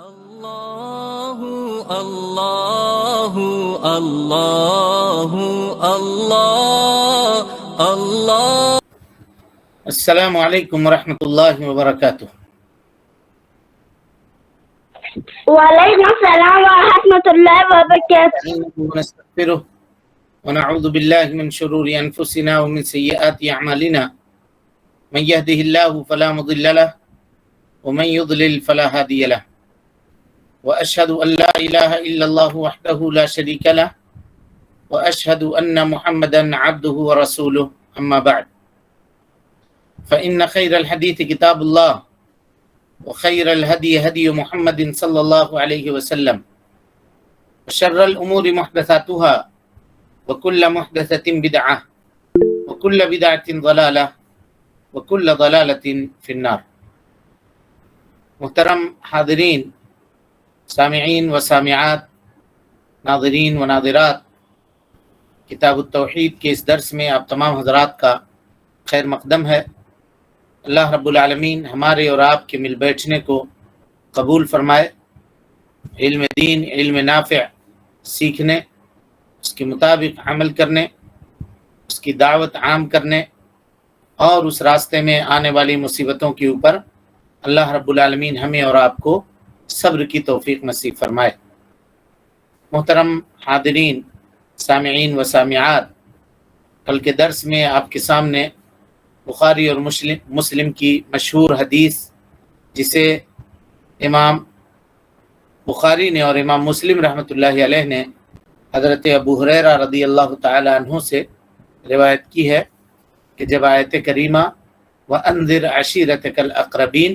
اللہ اللہ اللہ اللہ اللہ۔ السلام علیکم ورحمۃ اللہ وبرکاتہ۔ وعلیکم السلام ورحمۃ اللہ وبرکاتہ۔ ونستغفره ونعوذ باللہ من شرور انفسنا ومن سیئات اعمالنا، من يهده الله فلا مضل له ومن يضلل فلا هادي له، واشهد ان لا اله الا الله وحده لا شريك له، واشهد ان محمدا عبده ورسوله، اما بعد، فان خير الحديث كتاب الله، وخير الهدي هدي محمد صلى الله عليه وسلم، وشر الامور محدثاتها، وكل محدثة بدعة، وكل بدعة ضلالة، وكل ضلالة في النار۔ محترم حاضرین، سامعین و سامعات، ناظرین و ناظرات، کتاب التوحید کے اس درس میں آپ تمام حضرات کا خیر مقدم ہے۔ اللہ رب العالمین ہمارے اور آپ کے مل بیٹھنے کو قبول فرمائے، علم دین، علم نافع سیکھنے، اس کے مطابق عمل کرنے، اس کی دعوت عام کرنے اور اس راستے میں آنے والی مصیبتوں کے اوپر اللہ رب العالمین ہمیں اور آپ کو صبر کی توفیق نصیب فرمائے۔ محترم حاضرین، سامعین و سامعات، کل کے درس میں آپ کے سامنے بخاری اور مسلم کی مشہور حدیث، جسے امام بخاری نے اور امام مسلم رحمۃ اللہ علیہ نے حضرت ابو ہریرہ رضی اللہ تعالی عنہ سے روایت کی ہے کہ جب آیت کریمہ وَأَنذِرْ عَشِيرَتَكَ الْأَقْرَبِينَ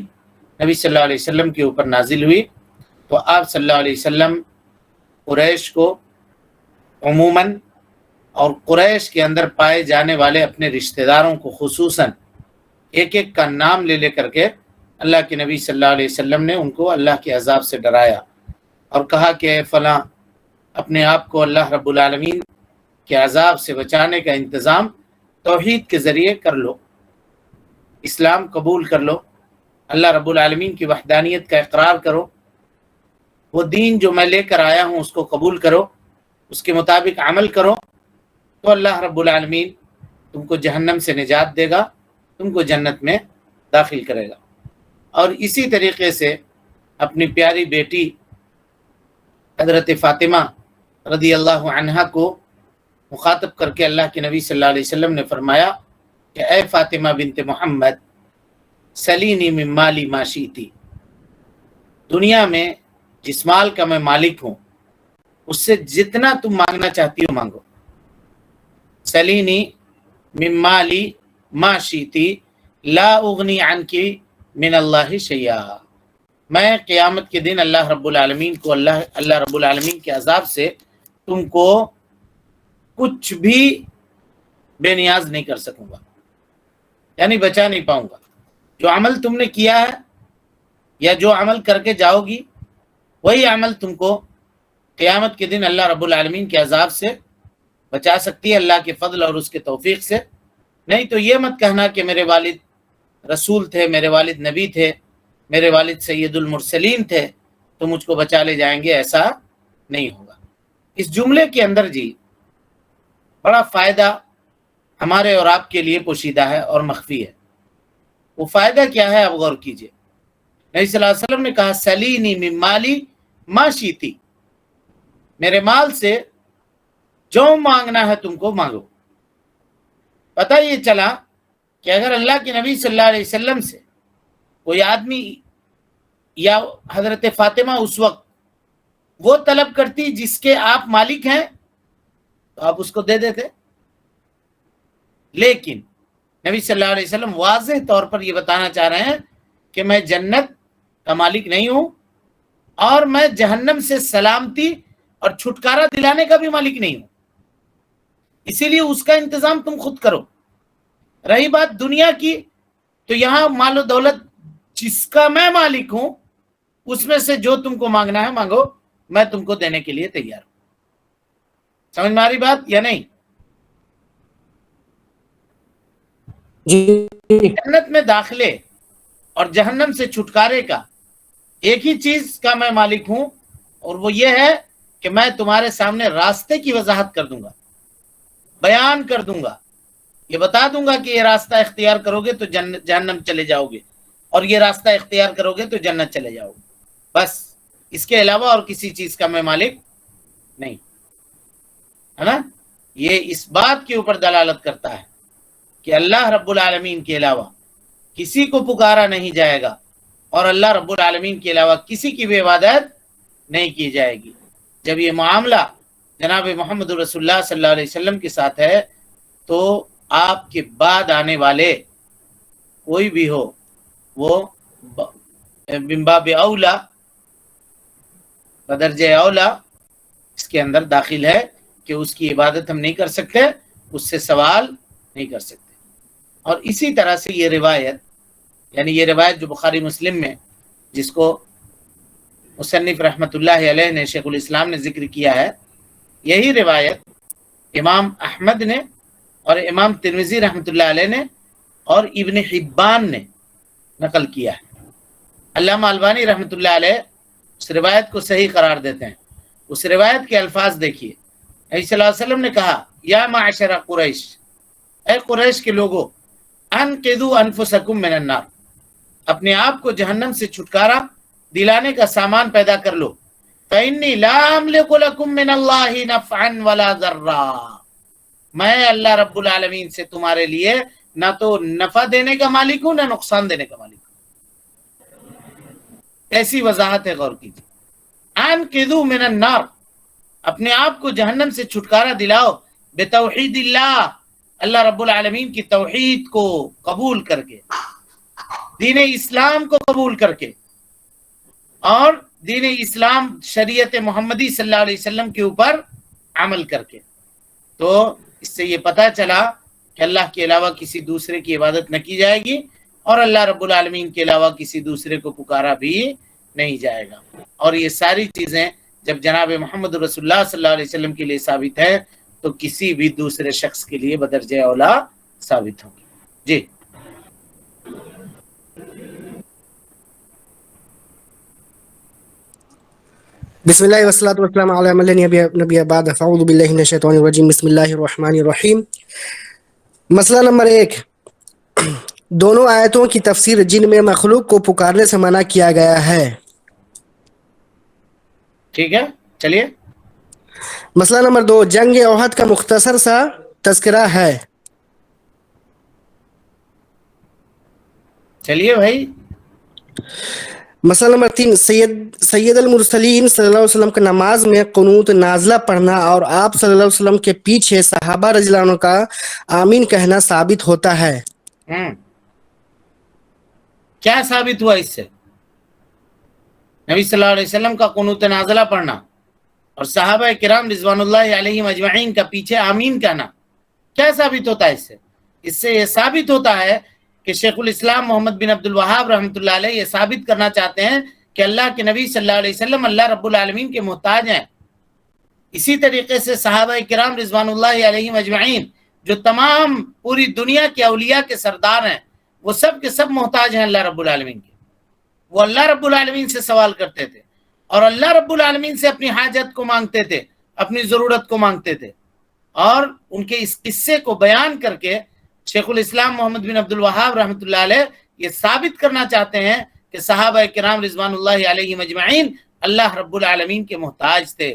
نبی صلی اللہ علیہ وسلم کے اوپر نازل ہوئی تو آپ صلی اللہ علیہ وسلم قریش کو عموماً اور قریش کے اندر پائے جانے والے اپنے رشتہ داروں کو خصوصاً ایک ایک کا نام لے لے کر کے اللہ کے نبی صلی اللہ علیہ وسلم نے ان کو اللہ کے عذاب سے ڈرایا اور کہا کہ اے فلاں، اپنے آپ کو اللہ رب العالمین کے عذاب سے بچانے کا انتظام توحید کے ذریعے کر لو، اسلام قبول کر لو، اللہ رب العالمین کی وحدانیت کا اقرار کرو، وہ دین جو میں لے کر آیا ہوں اس کو قبول کرو، اس کے مطابق عمل کرو، تو اللہ رب العالمین تم کو جہنم سے نجات دے گا، تم کو جنت میں داخل کرے گا۔ اور اسی طریقے سے اپنی پیاری بیٹی حضرت فاطمہ رضی اللہ عنہا کو مخاطب کر کے اللہ کے نبی صلی اللہ علیہ وسلم نے فرمایا کہ اے فاطمہ بنت محمد، سلینی من مالی ما شئتی، دنیا میں جس مال کا میں مالک ہوں اس سے جتنا تم مانگنا چاہتی ہو مانگو۔ سلینی من مالی ما شئتی لا اغنی عنکی من اللہ شیئا، میں قیامت کے دن اللہ رب العالمین کو اللہ رب العالمین کے عذاب سے تم کو کچھ بھی بے نیاز نہیں کر سکوں گا، یعنی بچا نہیں پاؤں گا۔ جو عمل تم نے کیا ہے یا جو عمل کر کے جاؤ گی وہی عمل تم کو قیامت کے دن اللہ رب العالمین کے عذاب سے بچا سکتی ہے، اللہ کے فضل اور اس کے توفیق سے۔ نہیں تو یہ مت کہنا کہ میرے والد رسول تھے، میرے والد نبی تھے، میرے والد سید المرسلین تھے تو مجھ کو بچا لے جائیں گے، ایسا نہیں ہوگا۔ اس جملے کے اندر جی بڑا فائدہ ہمارے اور آپ کے لیے پوشیدہ ہے اور مخفی ہے۔ وہ فائدہ کیا ہے آپ غور کیجئے۔ نبی صلی اللہ علیہ وسلم نے کہا سلینی من مالی ما شئتی، میرے مال سے جو مانگنا ہے تم کو مانگو۔ پتہ یہ چلا کہ اگر اللہ کے نبی صلی اللہ علیہ وسلم سے کوئی آدمی یا حضرت فاطمہ اس وقت وہ طلب کرتی جس کے آپ مالک ہیں تو آپ اس کو دے دیتے، لیکن نبی صلی اللہ علیہ وسلم واضح طور پر یہ بتانا چاہ رہے ہیں کہ میں جنت کا مالک نہیں ہوں اور میں جہنم سے سلامتی اور چھٹکارا دلانے کا بھی مالک نہیں ہوں، اسی لیے اس کا انتظام تم خود کرو۔ رہی بات دنیا کی، تو یہاں مال و دولت جس کا میں مالک ہوں اس میں سے جو تم کو مانگنا ہے مانگو، میں تم کو دینے کے لیے تیار ہوں۔ سمجھ میں آ رہی بات یا نہیں؟ جی جنت میں داخلے اور جہنم سے چھٹکارے کا ایک ہی چیز کا میں مالک ہوں، اور وہ یہ ہے کہ میں تمہارے سامنے راستے کی وضاحت کر دوں گا، بیان کر دوں گا، یہ بتا دوں گا کہ یہ راستہ اختیار کرو گے تو جہنم چلے جاؤ گے، اور یہ راستہ اختیار کرو گے تو جنت چلے جاؤ گے، بس اس کے علاوہ اور کسی چیز کا میں مالک نہیں، ہے نا؟ یہ اس بات کے اوپر دلالت کرتا ہے کہ اللہ رب العالمین کے علاوہ کسی کو پکارا نہیں جائے گا، اور اللہ رب العالمین کے علاوہ کسی کی بھی عبادت نہیں کی جائے گی۔ جب یہ معاملہ جناب محمد رسول اللہ صلی اللہ علیہ وسلم کے ساتھ ہے، تو آپ کے بعد آنے والے کوئی بھی ہو، وہ من باب اولا، بدرجہ اولا اس کے اندر داخل ہے کہ اس کی عبادت ہم نہیں کر سکتے، اس سے سوال نہیں کر سکتے۔ اور اسی طرح سے یہ روایت، یعنی یہ روایت جو بخاری مسلم میں جس کو مصنف رحمۃ اللہ علیہ نے، شیخ الاسلام نے ذکر کیا ہے، یہی روایت امام احمد نے اور امام ترمذی رحمۃ اللہ علیہ نے اور ابن حبان نے نقل کیا ہے۔ علامہ البانی رحمۃ اللہ علیہ اس روایت کو صحیح قرار دیتے ہیں۔ اس روایت کے الفاظ دیکھیے، نبی صلی اللہ علیہ وسلم نے کہا، یا معاشر قریش، اے قریش کے لوگوں، انقذوا انفسکم من النار، اپنے آپ کو جہنم سے چھٹکارا دلانے کا سامان پیدا کر لو، فإنی لا املک لکم من اللہ نفعا ولا ضرا، میں اللہ رب العالمین سے تمہارے لیے نہ تو نفع دینے کا مالک ہوں، نہ نقصان دینے کا مالک ہوں۔ ایسی وضاحت ہے، غور کیجیے۔ انقذوا من النار، اپنے آپ کو جہنم سے چھٹکارا دلاؤ، بتوحید اللہ، اللہ رب العالمین کی توحید کو قبول کر کے، دین اسلام کو قبول کر کے، اور دین اسلام شریعت محمدی صلی اللہ علیہ وسلم کے اوپر عمل کر کے۔ تو اس سے یہ پتہ چلا کہ اللہ کے علاوہ کسی دوسرے کی عبادت نہ کی جائے گی، اور اللہ رب العالمین کے علاوہ کسی دوسرے کو پکارا بھی نہیں جائے گا۔ اور یہ ساری چیزیں جب جناب محمد رسول اللہ صلی اللہ علیہ وسلم کے لیے ثابت ہے، تو کسی بھی دوسرے شخص کے لیے بدرجہ اولا ثابت ہوگی۔ جی بسم اللہ والصلاة والسلام علی من لا نبی بعد، فاعوذ باللہ من الشیطان الرجیم، بسم اللہ الرحمن الرحیم۔ مسئلہ نمبر 1، دونوں آیتوں کی تفسیر جن میں مخلوق کو پکارنے سے منع کیا گیا ہے۔ ٹھیک ہے، چلیے۔ مسئلہ نمبر 2، جنگ احد کا مختصر سا تذکرہ ہے۔ چلیے بھائی۔ مسئلہ نمبر 3، سید المرسلین صلی اللہ علیہ وسلم کا نماز میں قنوت نازلہ پڑھنا اور آپ صلی اللہ علیہ وسلم کے پیچھے صحابہ رضی اللہ عنہ کا آمین کہنا ثابت ہوتا ہے۔ کیا ثابت ہوا اس سے؟ نبی صلی اللہ علیہ وسلم کا قنوت نازلہ پڑھنا اور صحابہ کرام رضوان اللہ علیہم اجمعین کا پیچھے آمین کہنا، کیا ثابت ہوتا ہے اس سے؟ اس سے یہ ثابت ہوتا ہے کہ شیخ الاسلام محمد بن عبد الوہاب رحمۃ اللہ علیہ یہ ثابت کرنا چاہتے ہیں کہ اللہ کے نبی صلی اللہ علیہ وسلم اللہ رب العالمین کے محتاج ہیں۔ اسی طریقے سے صحابہ کرام رضوان اللہ علیہم اجمعین جو تمام پوری دنیا کے اولیاء کے سردار ہیں، وہ سب کے سب محتاج ہیں اللہ رب العالمین کے۔ وہ اللہ رب العالمین سے سوال کرتے تھے، اور اللہ رب العالمین سے اپنی حاجت کو مانگتے تھے، اپنی ضرورت کو مانگتے تھے۔ اور ان کے اس قصے کو بیان کر کے شیخ الاسلام محمد بن عبد الوہاب رحمۃ اللہ علیہ یہ ثابت کرنا چاہتے ہیں کہ صحابہ کرام رضوان اللہ علیہم اجمعین اللہ رب العالمین کے محتاج تھے،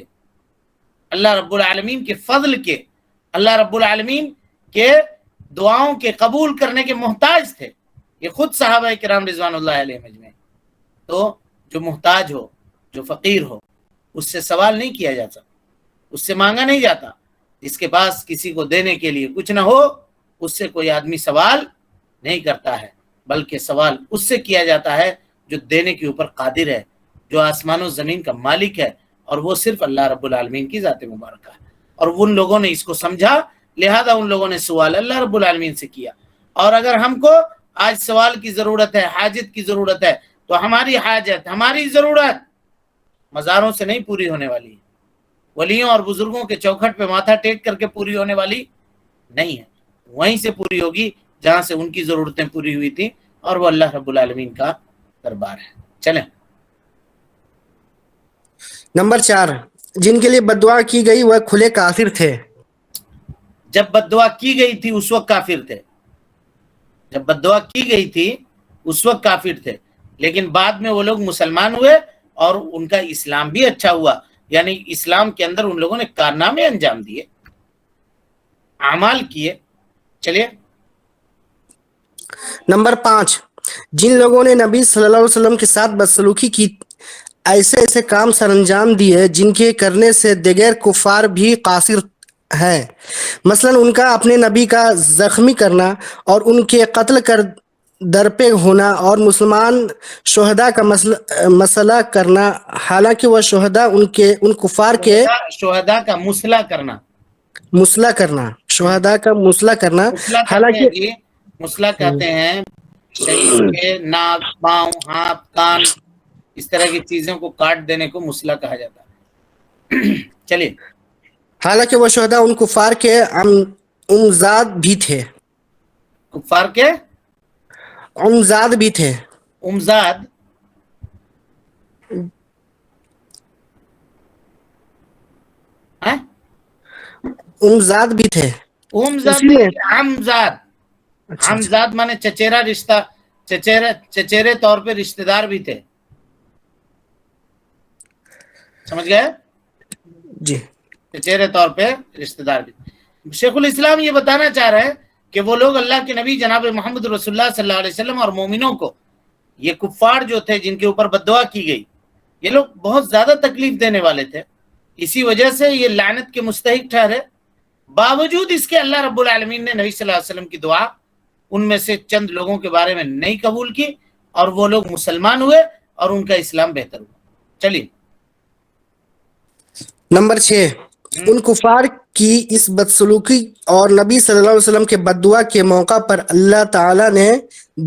اللہ رب العالمین کے فضل کے، اللہ رب العالمین کے دعاؤں کے قبول کرنے کے محتاج تھے، یہ خود صحابہ کرام رضوان اللہ علیہم اجمعین۔ تو جو محتاج ہو، جو فقیر ہو، اس سے سوال نہیں کیا جاتا، اس سے مانگا نہیں جاتا۔ جس کے پاس کسی کو دینے کے لیے کچھ نہ ہو، اس سے کوئی آدمی سوال نہیں کرتا ہے، بلکہ سوال اس سے کیا جاتا ہے جو دینے کے اوپر قادر ہے، جو آسمان و زمین کا مالک ہے، اور وہ صرف اللہ رب العالمین کی ذات مبارکہ ہے۔ اور ان لوگوں نے اس کو سمجھا، لہذا ان لوگوں نے سوال اللہ رب العالمین سے کیا۔ اور اگر ہم کو آج سوال کی ضرورت ہے، حاجت کی ضرورت ہے، تو ہماری حاجت، ہماری ضرورت مزاروں سے نہیں پوری ہونے والی ہے، ولیوں اور بزرگوں کے چوکھٹ پہ ماتھا ٹیک کر کے پوری ہونے والی نہیں ہے، وہیں سے پوری ہوگی جہاں سے ان کی ضرورتیں پوری ہوئی تھیں، اور وہ اللہ رب العالمین کا دربار ہے۔ چلیں نمبر 4 جن کے لیے بددعا کی گئی وہ کھلے کافر تھے. جب بد دعا کی گئی تھی اس وقت کافر تھے. جب بد دعا کی گئی تھی اس وقت کافر تھے، لیکن بعد میں وہ لوگ مسلمان ہوئے اور ان کا اسلام بھی اچھا ہوا. یعنی اسلام کے اندر ان لوگوں نے کارنامے انجام دیے، اعمال کیے. چلیے نمبر 5 جن لوگوں نے نبی صلی اللہ علیہ وسلم کے ساتھ بدسلوکی کی، ایسے کام سر انجام دیے جن کے کرنے سے دیگر کفار بھی قاصر ہیں. مثلا ان کا اپنے نبی کا زخمی کرنا اور ان کے قتل کر درپے ہونا اور مسلمان شہداء کا مسئلہ کرنا، حالانکہ وہ شہداء ان کفار کے شہداء کا مسئلہ کرنا. مسئلہ کرنا، شہداء کا مسئلہ کرنا، مسئلہ کہتے حالانکہ ہیں جی، مسئلہ کہتے ہیں شہید کے ناک، پاؤں، ہاتھ، کان، اس طرح کی چیزوں کو کاٹ دینے کو مسئلہ کہا جاتا ہے. چلیے حالانکہ وہ شہداء ان کفار کے امزاد بھی تھے. کفار کے امزاد بھی تھے. امزاد امزاد بھی تھے. امزاد اس لیے ہمزاد. اچھا ہمزاد مانے چچیرا رشتہ، چچیرے طور پہ رشتہ دار بھی تھے. سمجھ گئے؟ جی چچیرے طور پہ رشتہ دار بھی. شیخ الاسلام یہ بتانا چاہ رہے ہیں کہ وہ لوگ اللہ کے نبی جناب محمد رسول اللہ صلی اللہ علیہ وسلم اور مومنوں کو، یہ کفار جو تھے جن کے اوپر بد دعا کی گئی، یہ لوگ بہت زیادہ تکلیف دینے والے تھے. اسی وجہ سے یہ لعنت کے مستحق ٹھہرے. باوجود اس کے اللہ رب العالمین نے نبی صلی اللہ علیہ وسلم کی دعا ان میں سے چند لوگوں کے بارے میں نہیں قبول کی اور وہ لوگ مسلمان ہوئے اور ان کا اسلام بہتر ہوا. چلیے نمبر 6 ان کفار کی اس بدسلوکی اور نبی صلی اللہ علیہ وسلم کے بد دعا کے موقع پر اللہ تعالی نے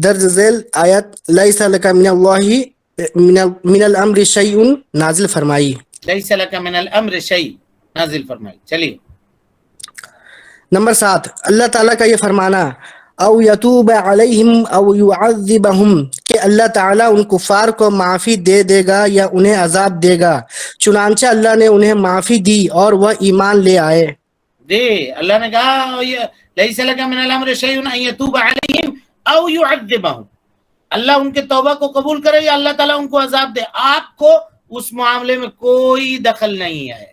درج ذیل آیت لیس لک من اللہ من الامر شیء نازل فرمائی. لیس لک من الامر شیء نازل فرمائی. چلیے نمبر 7 اللہ تعالیٰ کا یہ فرمانا او یتوب علیہم او یعذبہم کہ اللہ تعالیٰ ان کفار کو معافی دے گا یا انہیں عذاب دے گا. چنانچہ اللہ نے انہیں معافی دی اور وہ ایمان لے آئے. اللہ نے کہا لیس لک من الامر شیء ان یتوب علیہم او یعذبہم. اللہ ان کے توبہ کو قبول کرے یا اللہ تعالیٰ ان کو عذاب دے، آپ کو اس معاملے میں کوئی دخل نہیں ہے.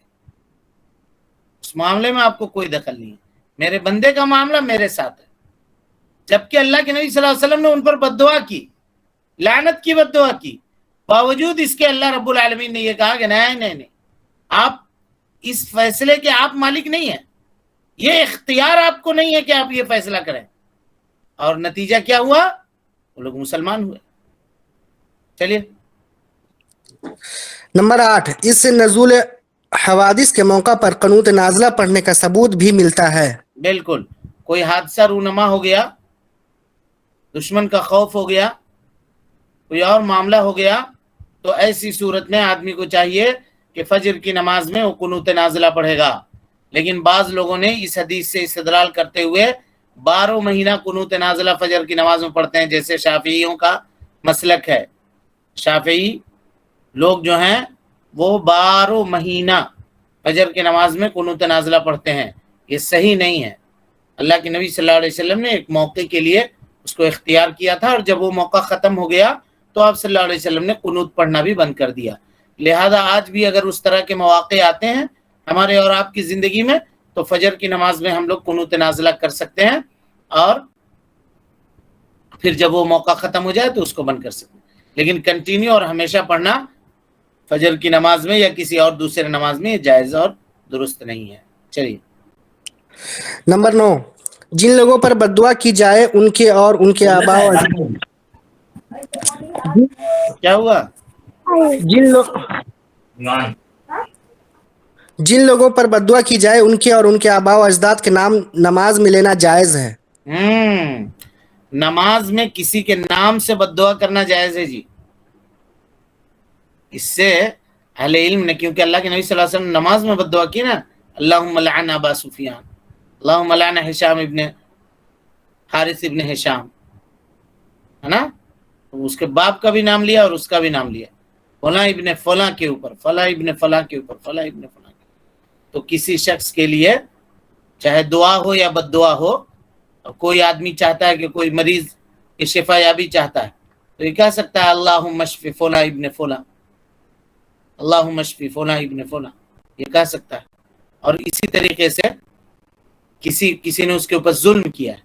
اس معاملے میں آپ کو کوئی دخل نہیں ہے. میرے بندے کا معاملہ میرے ساتھ ہے. جبکہ اللہ کے نبی صلی اللہ علیہ وسلم نے ان پر بد دعا کی، لعنت کی بد دعا کی، باوجود اس کے اللہ رب العالمین نے یہ کہا کہ نہیں، آپ اس فیصلے کے آپ مالک نہیں ہیں، یہ اختیار آپ کو نہیں ہے کہ آپ یہ فیصلہ کریں. اور نتیجہ کیا ہوا؟ وہ لوگ مسلمان ہوئے. چلیے نمبر 8 اس سے نزول حوادث کے موقع پر قنوت نازلہ پڑھنے کا ثبوت بھی ملتا ہے. بالکل. کوئی حادثہ رونما ہو گیا، دشمن کا خوف ہو گیا، کوئی اور معاملہ ہو گیا، تو ایسی صورت میں آدمی کو چاہیے کہ فجر کی نماز میں وہ قنوت نازلہ پڑھے گا. لیکن بعض لوگوں نے اس حدیث سے استدلال کرتے ہوئے 12 مہینہ قنوت نازلہ فجر کی نماز میں پڑھتے ہیں، جیسے شافعیوں کا مسلک ہے. شافعی لوگ جو ہیں وہ 12 مہینہ فجر کی نماز میں قنوت نازلہ پڑھتے ہیں. یہ صحیح نہیں ہے. اللہ کے نبی صلی اللہ علیہ وسلم نے ایک موقع کے لیے اس کو اختیار کیا تھا، اور جب وہ موقع ختم ہو گیا تو آپ صلی اللہ علیہ وسلم نے قنوت پڑھنا بھی بند کر دیا. لہذا آج بھی اگر اس طرح کے مواقع آتے ہیں ہمارے اور آپ کی زندگی میں تو فجر کی نماز میں ہم لوگ قنوت نازلہ کر سکتے ہیں، اور پھر جب وہ موقع ختم ہو جائے تو اس کو بند کر سکتے ہیں. لیکن کنٹینیو اور ہمیشہ پڑھنا فجر کی نماز میں یا کسی اور دوسرے نماز میں یہ جائز اور درست نہیں ہے. چلیے نمبر 9 جن لوگوں پر بد دعا کی جائے ان کے اور ان کے آباء و کیا ہوا؟ جن لوگوں پر بد دعا کی جائے ان کے اور ان کے آباء و اجداد کے نام نماز میں لینا جائز ہے. نماز میں کسی کے نام سے بد دعا کرنا جائز ہے جی. اس سے اہل علم نے، کیونکہ اللہ کے نبی صلی اللہ علیہ وسلم نے نماز میں بد دعا کی نا، اللہم لعن ابا سفیان، اللہم لعن ہشام ابن حارث ابن ہشام، ہے نا؟ اس کے باپ کا بھی نام لیا اور اس کا بھی نام لیا. فلاں ابن فلاں کے اوپر، فلاں ابن فلاں کے اوپر، فلاں ابن فلاں کے اوپر. تو کسی شخص کے لیے چاہے دعا ہو یا بد دعا ہو، اور کوئی آدمی چاہتا ہے کہ کوئی مریض کی شفا یابی چاہتا ہے تو یہ کہہ سکتا ہے اللہم اشفی فلاں ابن فلاں، اللہم اشفی فلاں ابن فلاں، یہ کہہ سکتا ہے. اور اسی طریقے سے کسی نے اس کے اوپر ظلم کیا ہے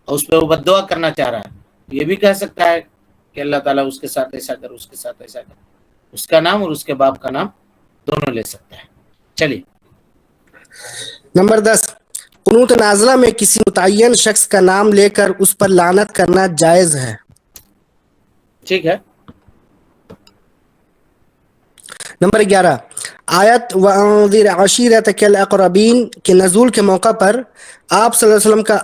اور اس پہ وہ بد دعا کرنا چاہ رہا ہے، یہ بھی کہہ سکتا ہے کہ اللہ تعالیٰ اس کے ساتھ ایسا کر، اس کے ساتھ ایسا کر. اس کا نام اور اس کے باپ کا نام دونوں لے سکتا ہے. چلیے نمبر 10، قنوت نازلہ میں کسی متعین شخص کا نام لے کر اس پر لعنت کرنا جائز ہے؟ ٹھیک ہے. نمبر 11، آیت وَأَنذِرْ عَشِيرَتَكَ الْأَقْرَبِينَ کے نزول کے موقع پر آپ صلی اللہ علیہ وسلم کا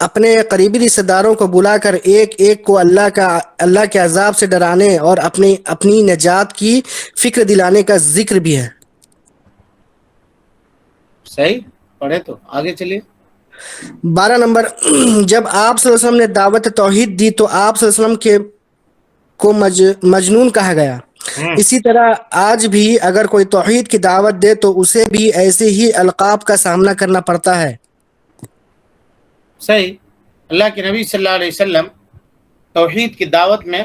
اپنے قریبی رشتہ داروں کو بلا کر ایک ایک کو اللہ کے عذاب سے ڈرانے اور اپنی نجات کی فکر دلانے کا ذکر بھی ہے. صحیح پڑھے تو آگے چلیے. 12 نمبر، جب آپ صلی اللہ علیہ وسلم نے دعوت توحید دی تو آپ صلی اللہ علیہ وسلم کو مجنون کہا گیا. اسی طرح آج بھی اگر کوئی توحید کی دعوت دے تو اسے بھی ایسے ہی القاب کا سامنا کرنا پڑتا ہے. صحیح. اللہ کے نبی صلی اللہ علیہ وسلم توحید کی دعوت میں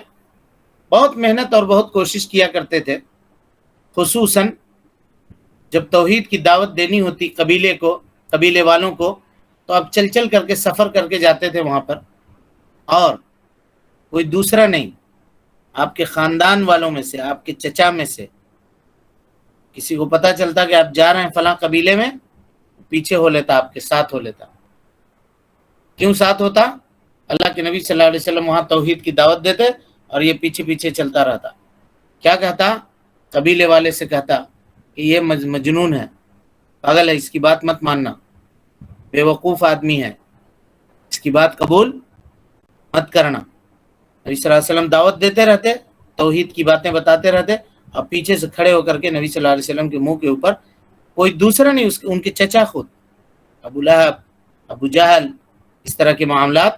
بہت محنت اور بہت کوشش کیا کرتے تھے، خصوصاً جب توحید کی دعوت دینی ہوتی قبیلے والوں کو تو اب چل کر کے سفر کر کے جاتے تھے وہاں پر، اور کوئی دوسرا نہیں، آپ کے خاندان والوں میں سے، آپ کے چچا میں سے کسی کو پتہ چلتا کہ آپ جا رہے ہیں فلاں قبیلے میں، پیچھے ہو لیتا، آپ کے ساتھ ہو لیتا. کیوں ساتھ ہوتا؟ اللہ کے نبی صلی اللہ علیہ وسلم وہاں توحید کی دعوت دیتے اور یہ پیچھے پیچھے چلتا رہتا. کیا کہتا؟ قبیلے والے سے کہتا کہ یہ مجنون ہے، پاگل ہے، اس کی بات مت ماننا، بے وقوف آدمی ہے، اس کی بات قبول مت کرنا. نبی صلی اللہ علیہ وسلم دعوت دیتے رہتے، توحید کی باتیں بتاتے رہتے، اور پیچھے سے کھڑے ہو کر کے نبی صلی اللہ علیہ وسلم کے منہ کے اوپر کوئی دوسرا نہیں، ان کے چچا خود ابو لہب، ابو جہل، اس طرح کے معاملات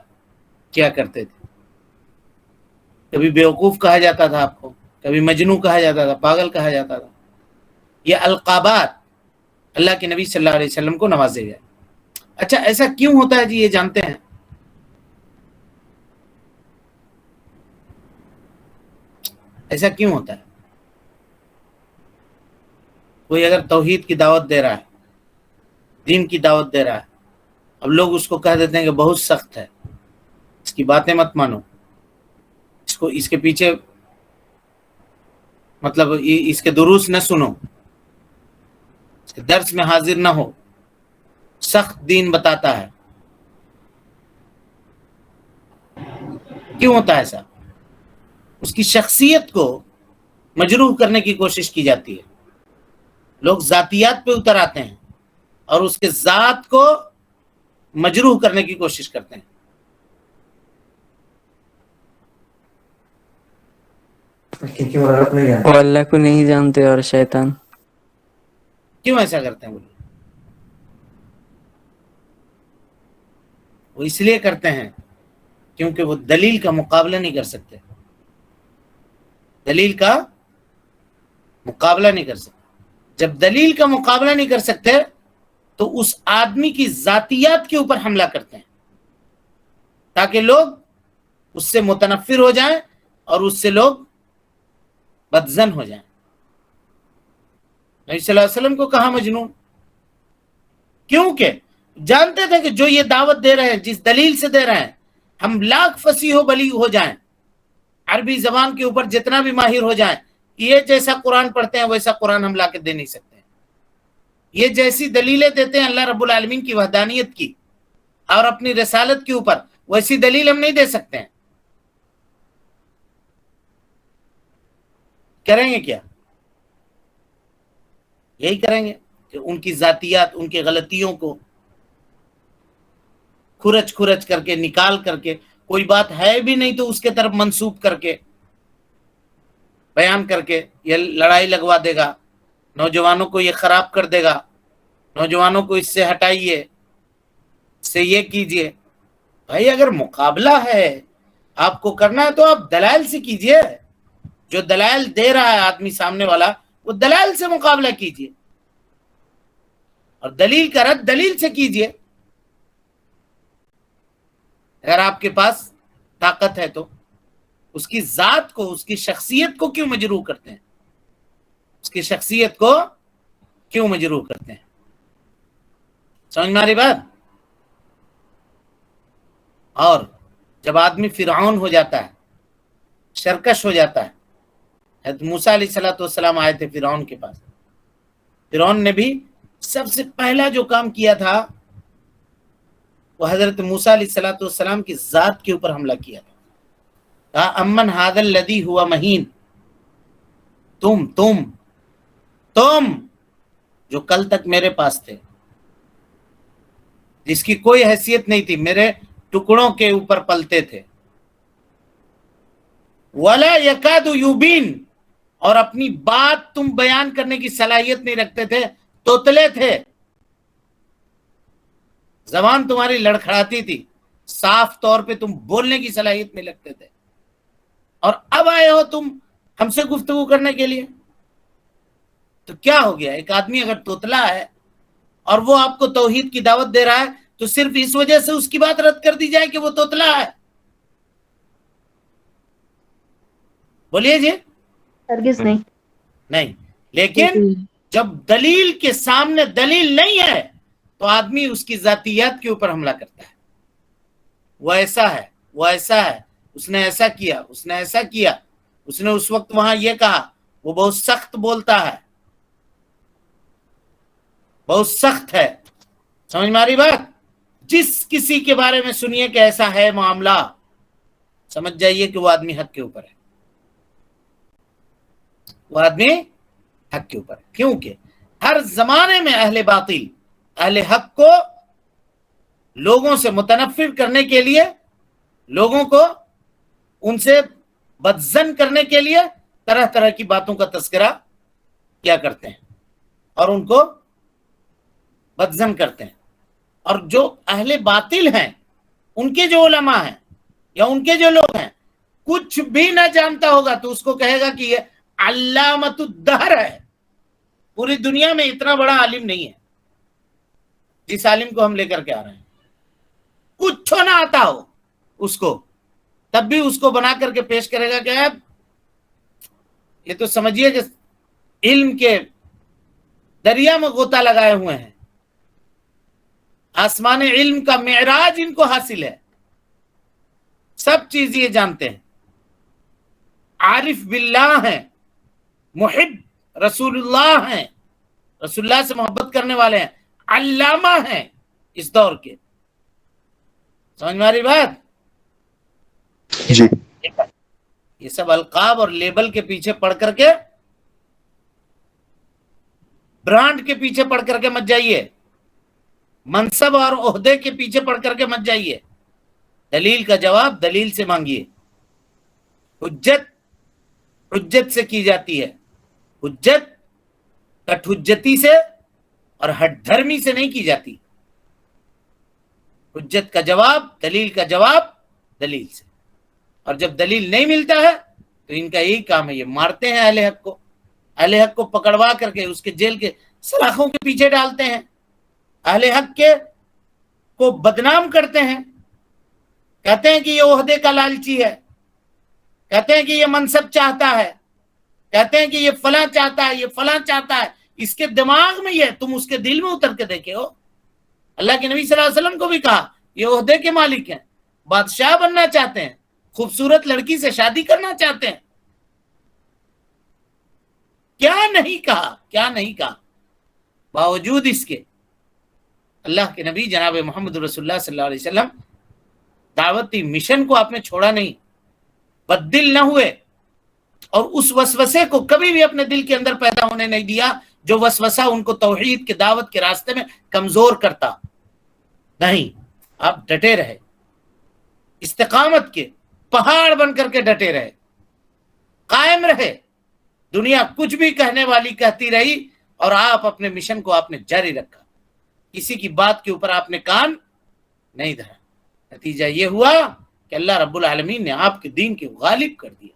کیا کرتے تھے. کبھی بیوقوف کہا جاتا تھا آپ کو، کبھی مجنون کہا جاتا تھا، پاگل کہا جاتا تھا. یہ القابات اللہ کے نبی صلی اللہ علیہ وسلم کو نوازے گئے. اچھا ایسا کیوں ہوتا ہے جی، یہ جانتے ہیں؟ ایسا کیوں ہوتا ہے؟ کوئی اگر توحید کی دعوت دے رہا ہے، دین کی دعوت دے رہا ہے، اب لوگ اس کو کہہ دیتے ہیں کہ بہت سخت ہے، اس کی باتیں مت مانو، اس کے پیچھے مطلب اس کے دروس نہ سنو، اس کے درس میں حاضر نہ ہو، سخت دین بتاتا ہے. کیوں ہوتا ہے ایسا؟ اس کی شخصیت کو مجروح کرنے کی کوشش کی جاتی ہے. لوگ ذاتیات پہ اتر آتے ہیں اور اس کے ذات کو مجروح کرنے کی کوشش کرتے ہیں. وہ اللہ کو نہیں جانتے اور شیطان. کیوں ایسا کرتے ہیں؟ وہ اس لیے کرتے ہیں کیونکہ وہ دلیل کا مقابلہ نہیں کر سکتے. دلیل کا مقابلہ نہیں کر سکتے. جب دلیل کا مقابلہ نہیں کر سکتے تو اس آدمی کی ذاتیات کے اوپر حملہ کرتے ہیں تاکہ لوگ اس سے متنفر ہو جائیں اور اس سے لوگ بدظن ہو جائیں. نبی صلی اللہ علیہ وسلم کو کہا مجنون، کیونکہ جانتے تھے کہ جو یہ دعوت دے رہے ہیں، جس دلیل سے دے رہے ہیں، ہم لاکھ فصیح و بلیغ ہو جائیں، عربی زبان کے اوپر جتنا بھی ماہر ہو جائیں، یہ جیسا قرآن پڑھتے ہیں ویسا قرآن ہم لا کے دے نہیں سکتے ہیں. یہ جیسی دلیلیں دیتے ہیں اللہ رب العالمین کی وحدانیت کی اور اپنی رسالت کے اوپر، ویسی دلیل ہم نہیں دے سکتے ہیں. کریں گے کیا؟ یہی کریں گے کہ ان کی ذاتیات، ان کی غلطیوں کو کھرچ کر کے، نکال کر کے، کوئی بات ہے بھی نہیں تو اس کے طرف منسوب کر کے، بیان کر کے یہ لڑائی لگوا دے گا، نوجوانوں کو یہ خراب کر دے گا، نوجوانوں کو اس سے ہٹائیے، اس سے یہ کیجئے. بھائی اگر مقابلہ ہے آپ کو کرنا ہے تو آپ دلائل سے کیجئے، جو دلائل دے رہا ہے آدمی سامنے والا، وہ دلائل سے مقابلہ کیجئے اور دلیل کا رد دلیل سے کیجئے۔ اگر آپ کے پاس طاقت ہے تو اس کی ذات کو، اس کی شخصیت کو کیوں مجروح کرتے ہیں؟ اس کی شخصیت کو کیوں مجروح کرتے ہیں؟ سمجھ میں آ رہی بات؟ اور جب آدمی فرعون ہو جاتا ہے، سرکش ہو جاتا ہے، حضرت موسیٰ علیہ السلام آئے تھے فرعون کے پاس، فرعون نے بھی سب سے پہلا جو کام کیا تھا وہ حضرت موسیٰ علیہ السلام کی ذات کے اوپر حملہ کیا تھا۔ کہا امن ھذا الذی ہوا مہین، تم جو کل تک میرے پاس تھے، جس کی کوئی حیثیت نہیں تھی، میرے ٹکڑوں کے اوپر پلتے تھے، ولا یکاد یبین، اور اپنی بات تم بیان کرنے کی صلاحیت نہیں رکھتے تھے، توتلے تھے، زبان تمہاری لڑکھڑاتی تھی، صاف طور پہ تم بولنے کی صلاحیت نہیں رکھتے تھے، اور اب آئے ہو تم ہم سے گفتگو کرنے کے لیے۔ تو کیا ہو گیا؟ ایک آدمی اگر توتلا ہے اور وہ آپ کو توحید کی دعوت دے رہا ہے تو صرف اس وجہ سے اس کی بات رد کر دی جائے کہ وہ توتلا ہے؟ بولیے جی۔ ہرگز نہیں۔ نہیں، لیکن جب دلیل کے سامنے دلیل نہیں ہے تو آدمی اس کی ذاتیات کے اوپر حملہ کرتا ہے۔ وہ ایسا ہے، وہ ایسا ہے، اس نے ایسا کیا، اس نے ایسا کیا، اس نے اس وقت وہاں یہ کہا، وہ بہت سخت بولتا ہے، بہت سخت ہے۔ سمجھ میں آ رہی بات؟ جس کسی کے بارے میں سنیے کہ ایسا ہے معاملہ، سمجھ جائیے کہ وہ آدمی حق کے اوپر ہے، وہ آدمی حق کے اوپر ہے۔ کیونکہ ہر زمانے میں اہل باطل اہل حق کو لوگوں سے متنفر کرنے کے لیے، لوگوں کو ان سے بدظن کرنے کے لیے طرح طرح کی باتوں کا تذکرہ کیا کرتے ہیں اور ان کو بدظن کرتے ہیں۔ اور جو اہل باطل ہیں، ان کے جو علماء ہیں یا ان کے جو لوگ ہیں، کچھ بھی نہ جانتا ہوگا تو اس کو کہے گا کہ یہ علامت الدہر ہے، پوری دنیا میں اتنا بڑا عالم نہیں ہے جس عالم کو ہم لے کر کے آ رہے ہیں۔ کچھ نہ آتا ہو اس کو، تب بھی اس کو بنا کر کے پیش کرے گا کہ اب یہ تو سمجھیے کہ علم کے دریا میں غوطہ لگائے ہوئے ہیں، آسمان علم کا معراج ان کو حاصل ہے، سب چیز یہ جانتے ہیں، عارف باللہ ہیں، محب رسول اللہ ہیں، رسول اللہ سے محبت کرنے والے ہیں، علامہ ہیں اس دور کے۔ سمجھ میں آ رہی بات؟ جی یہ سب القاب اور لیبل کے پیچھے پڑھ کر کے، برانڈ کے پیچھے پڑھ کر کے مت جائیے، منصب اور عہدے کے پیچھے پڑھ کر کے مت جائیے۔ دلیل کا جواب دلیل سے مانگیے۔ حجت حجت سے کی جاتی ہے، حجت کٹ حجتی سے اور ہٹ دھرمی سے نہیں کی جاتی۔ حجت کا جواب، دلیل کا جواب دلیل سے۔ اور جب دلیل نہیں ملتا ہے تو ان کا یہی کام ہے، یہ مارتے ہیں اہل حق کو، اہل حق کو پکڑوا کر کے اس کے جیل کے سلاخوں کے پیچھے ڈالتے ہیں، اہل حق کے کو بدنام کرتے ہیں، کہتے ہیں کہ یہ عہدے کا لالچی ہے، کہتے ہیں کہ یہ منصب چاہتا ہے، کہتے ہیں کہ یہ فلاں چاہتا ہے، یہ فلاں چاہتا ہے۔ اس کے دماغ میں یہ، تم اس کے دل میں اتر کے دیکھے ہو؟ اللہ کے نبی صلی اللہ علیہ وسلم کو بھی کہا یہ عہدے کے مالک ہیں، بادشاہ بننا چاہتے ہیں، خوبصورت لڑکی سے شادی کرنا چاہتے ہیں۔ کیا نہیں کہا، کیا نہیں کہا؟ باوجود اس کے اللہ کے نبی جناب محمد رسول اللہ صلی اللہ علیہ وسلم دعوتی مشن کو آپ نے چھوڑا نہیں، بددل نہ ہوئے، اور اس وسوسے کو کبھی بھی اپنے دل کے اندر پیدا ہونے نہیں دیا جو وسوسہ ان کو توحید کے دعوت کے راستے میں کمزور کرتا۔ نہیں، آپ ڈٹے رہے، استقامت کے پہاڑ بن کر کے ڈٹے رہے، قائم رہے۔ دنیا کچھ بھی کہنے والی کہتی رہی اور آپ اپنے مشن کو آپ نے جاری رکھا، کسی کی بات کے اوپر آپ نے کان نہیں دھرا۔ نتیجہ یہ ہوا کہ اللہ رب العالمین نے آپ کے دین کے غالب کر دیا۔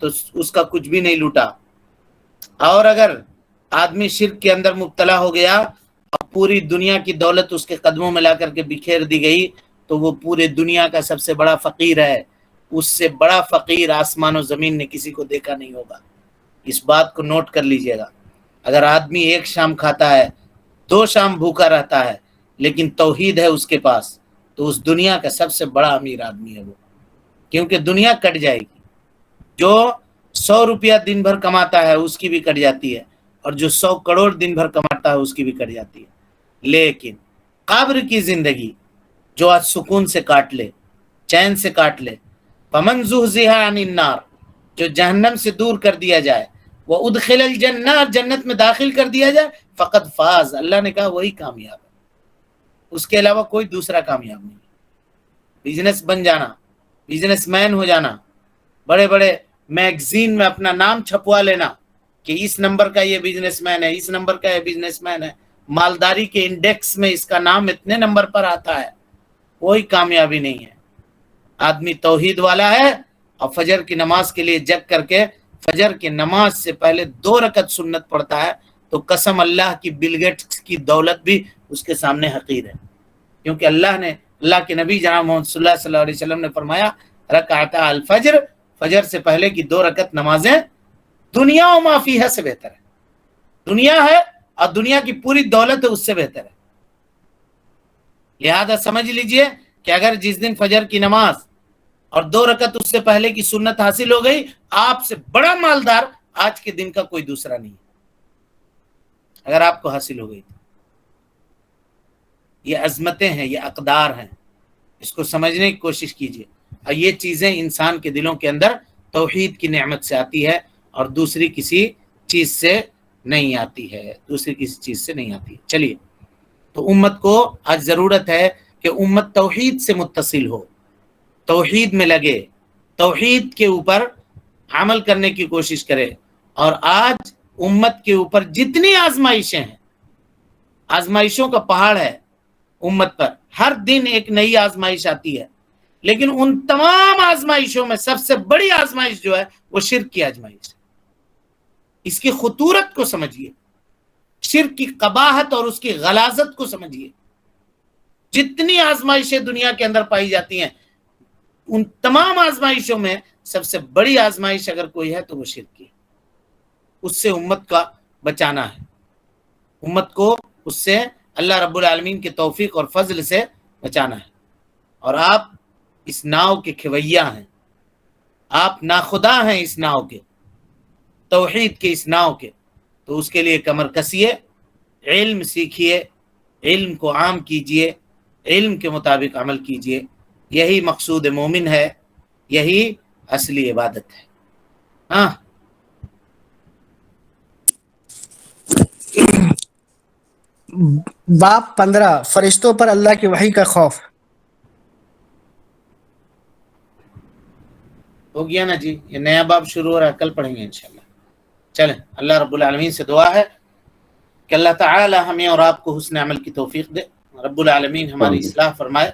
تو اس کا کچھ بھی نہیں لوٹا. اور اگر آدمی شرک کے اندر مبتلا ہو گیا اور پوری دنیا کی دولت اس کے قدموں میں لا کر کے بکھیر دی گئی تو وہ پورے دنیا کا سب سے بڑا فقیر ہے. اس سے بڑا فقیر آسمان و زمین نے کسی کو دیکھا نہیں ہوگا. اس بات کو نوٹ کر لیجئے گا. اگر آدمی ایک شام کھاتا ہے 2 شام بھوکا رہتا ہے لیکن توحید ہے اس کے پاس تو اس دنیا کا سب سے بڑا امیر آدمی ہے وہ. کیونکہ دنیا کٹ جائے گی. جو 100 روپیہ دن بھر کماتا ہے اس کی بھی کٹ جاتی ہے اور جو 100 کروڑ دن بھر کماتا ہے اس کی بھی کٹ جاتی ہے. لیکن قبر کی زندگی جو آج سکون سے کاٹ لے, چین سے کاٹ لے, فمن زحزح عن النار, جو جہنم سے دور کر دیا جائے, وہ ادخل الجنہ, جنت میں داخل کر دیا جائے, فقط فاز, اللہ نے کہا وہی کامیاب ہے. اس کے علاوہ کوئی دوسرا کامیاب نہیں. بزنس بن جانا, بزنس مین ہو جانا, بڑے بڑے میگزین میں اپنا نام چھپوا لینا کہ اس نمبر کا یہ بزنس مین ہے, اس نمبر کا یہ بزنس مین ہے, مالداری کے انڈیکس میں اس کا نام اتنے نمبر پر آتا ہے, کوئی کامیابی نہیں ہے. آدمی توحید والا ہے اور فجر کی نماز کے لیے جگ کر کے فجر کی نماز سے پہلے 2 رکعت سنت پڑھتا ہے تو قسم اللہ کی بل گیٹس کی دولت بھی اس کے سامنے حقیر ہے. کیونکہ اللہ کے نبی جناب محمد صلی اللہ علیہ وسلم نے فرمایا رکعتا الفجر, فجر سے پہلے کی 2 رکعت نمازیں دنیا و ما فیہا سے بہتر ہے. دنیا ہے اور دنیا کی پوری دولت ہے اس سے بہتر ہے. لہذا سمجھ لیجئے کہ اگر جس دن فجر کی نماز اور 2 رکعت اس سے پہلے کی سنت حاصل ہو گئی, آپ سے بڑا مالدار آج کے دن کا کوئی دوسرا نہیں ہے. اگر آپ کو حاصل ہو گئی تو یہ عظمتیں ہیں, یہ اقدار ہیں, اس کو سمجھنے کی کوشش کیجئے. اور یہ چیزیں انسان کے دلوں کے اندر توحید کی نعمت سے آتی ہے اور دوسری کسی چیز سے نہیں آتی ہے, دوسری کسی چیز سے نہیں آتی ہے. چلیے, تو امت کو آج ضرورت ہے کہ امت توحید سے متصل ہو, توحید میں لگے, توحید کے اوپر عمل کرنے کی کوشش کرے. اور آج امت کے اوپر جتنی آزمائشیں ہیں, آزمائشوں کا پہاڑ ہے امت پر, ہر دن ایک نئی آزمائش آتی ہے, لیکن ان تمام آزمائشوں میں سب سے بڑی آزمائش جو ہے وہ شرک کی آزمائش ہے. اس کی خطورت کو سمجھیے, شرک کی قباحت اور اس کی غلاظت کو سمجھیے. جتنی آزمائشیں دنیا کے اندر پائی جاتی ہیں ان تمام آزمائشوں میں سب سے بڑی آزمائش اگر کوئی ہے تو وہ شرک کی ہے. اس سے امت کا بچانا ہے, امت کو اس سے اللہ رب العالمین کے توفیق اور فضل سے بچانا ہے. اور آپ اس ناؤ کے کھویہ ہیں, آپ ناخدا ہیں اس ناؤ کے, توحید کے اس ناؤ کے. تو اس کے لیے کمر کسیے, علم سیکھیے, علم کو عام کیجیے, علم کے مطابق عمل کیجیے. یہی مقصود مومن ہے, یہی اصلی عبادت ہے. ہاں, باب 15 فرشتوں پر اللہ کی وحی کا خوف. ہو گیا نا جی, یہ نیا باب شروع ہو رہا ہے, کل پڑھیں گے انشاءاللہ. چلیں, اللہ رب العالمین سے دعا ہے کہ اللہ تعالی ہمیں اور آپ کو حسن عمل کی توفیق دے. رب العالمین ہماری اصلاح فرمائے,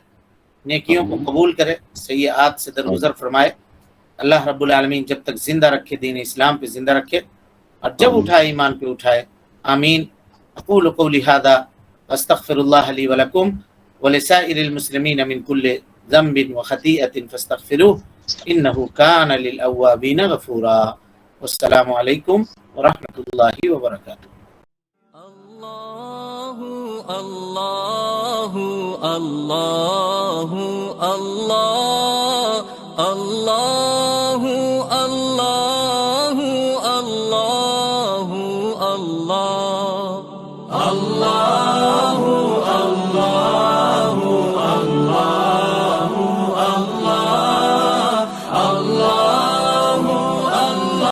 نیکیوں کو قبول کرے, سیئات سے درگزر فرمائے. اللہ رب العالمین جب تک زندہ رکھے دین اسلام پہ زندہ رکھے, اور جب اٹھائے ایمان پہ اٹھائے. آمین. اقول قولی ھذا استغفر اللہ لی ولکم ولسائر المسلمین من کل ذنب وخطیئۃ فاستغفروہ انہ کان للأوابین غفورا. والسلام علیکم ورحمۃ اللہ وبرکاتہ. اللہ اللہ اللہ اللہ